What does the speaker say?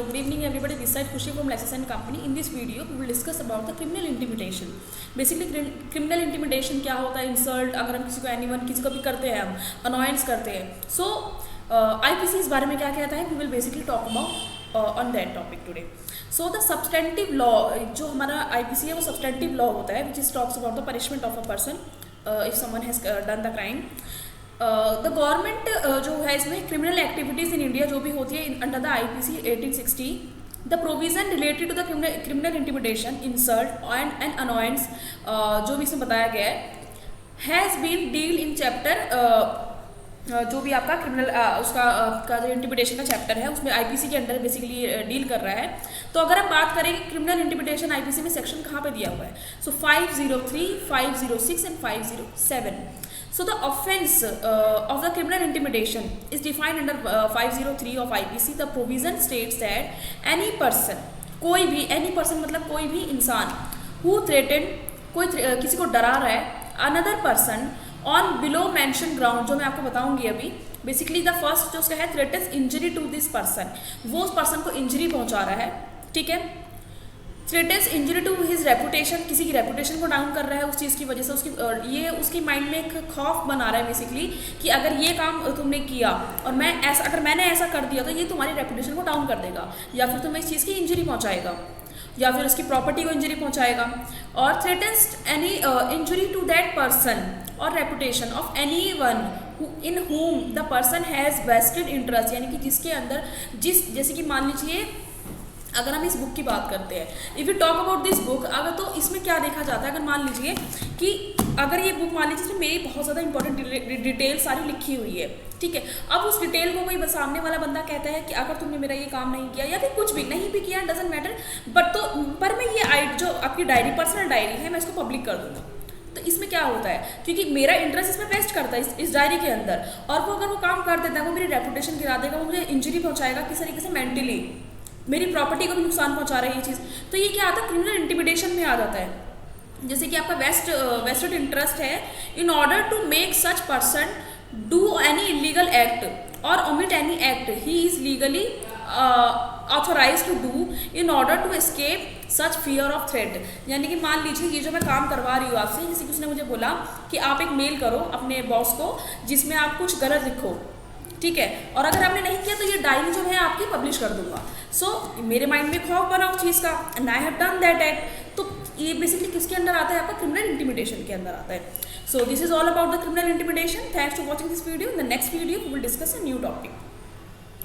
Good evening everybody, this side Khushi from Lexis and Company. In this video we will discuss about the criminal intimidation. Basically criminal intimidation क्या होता है, insult अगर हम किसी को anyone किसी को भी करते हैं, हम अनॉयंस करते हैं. सो आईपीसी इस बारे में क्या कहता है, we will basically talk about on that topic today. So the substantive law, जो हमारा आईपीसी है वो सब्सटेंटिव लॉ होता है which is talks about the punishment of a person if someone has done the crime. The government जो है इसमें criminal activities in India जो भी होती है under the IPC 1860, the provision related to the criminal intimidation, insult and annoyance जो भी इसमें बताया गया है has been deal in chapter जो भी आपका क्रिमिनल उसका का जो इंटिमिडेशन का चैप्टर है उसमें आईपीसी के अंडर बेसिकली डील कर रहा है. तो अगर हम बात करें कि क्रिमिनल इंटिमिडेशन आईपीसी में सेक्शन कहाँ पे दिया हुआ है, सो 503, 506 and 507. So the offence of the criminal intimidation is defined under 503 of IPC. The provision states that any person, कोई भी, any person मतलब कोई भी इंसान, who threaten, किसी को डरा रहा है, another person on below mentioned ground, जो मैं आपको बताऊंगी अभी. बेसिकली द फर्स्ट जो उसका है threatens injury to this person, वो उस पर्सन को इंजरी पहुंचा रहा है, ठीक है. Threatens injury to his reputation, किसी की रेपुटेशन को डाउन कर रहा है उस चीज़ की वजह से, उसकी ये उसकी माइंड में एक खौफ बना रहा है बेसिकली कि अगर ये काम तुमने किया और अगर मैंने ऐसा कर दिया तो ये तुम्हारी रेपुटेशन को डाउन कर देगा, या फिर तुम्हें इस चीज़ की इंजरी पहुंचाएगा, या फिर उसकी प्रॉपर्टी को इंजरी पहुंचाएगा. और threatens any injury to that person or reputation of any one in whom the person has vested interest, यानी कि जिसके अंदर जैसे कि मान लीजिए अगर हम इस बुक की बात करते हैं, if you talk about this book, अगर तो इसमें क्या देखा जाता है, अगर मान लीजिए कि अगर ये बुक मान लीजिए इसमें मेरी बहुत ज़्यादा इंपॉर्टेंट डिटेल सारी लिखी हुई है, ठीक है. अब उस डिटेल को कोई सामने वाला बंदा कहता है कि अगर तुमने मेरा ये काम नहीं किया या फिर कुछ भी नहीं भी किया, डजेंट मैटर, पर मैं ये जो आपकी डायरी, पर्सनल डायरी है, मैं इसको पब्लिक कर दूँगा. तो इसमें क्या होता है, क्योंकि मेरा इंटरेस्ट इसमें वेस्ट करता है इस डायरी के अंदर, और वो अगर वो काम कर देता है, वो मेरी रेपुटेशन गिरा देगा, वो मुझे इंजरी पहुँचाएगा किस तरीके से, मेंटली मेरी प्रॉपर्टी को भी नुकसान पहुंचा रही है ये चीज़. तो ये क्या आता है, क्रिमिनल इंटिमिडेशन में आ जाता है. जैसे कि आपका वेस्टेड इंटरेस्ट है, in order to make such person do any illegal act or omit any act he is legally authorize to do in order to escape such fear of threat. यानी कि मान लीजिए ये जो मैं काम करवा रही हूँ आपसे, जैसे कि उसने मुझे बोला कि आप एक मेल करो अपने बॉस को जिसमें आप कुछ गलत लिखो, ठीक है, और अगर आपने नहीं किया तो ये डायरी जो है आपकी पब्लिश कर दूंगा. सो मेरे माइंड में खौफ बना उस चीज़ का, and I have done that act. तो ये बेसिकली किसके अंदर आता है, आपका क्रिमिनल इंटिमिडेशन के अंदर आता है. So this is all about the criminal intimidation. Thanks for watching this video. In the next video we will discuss a new topic.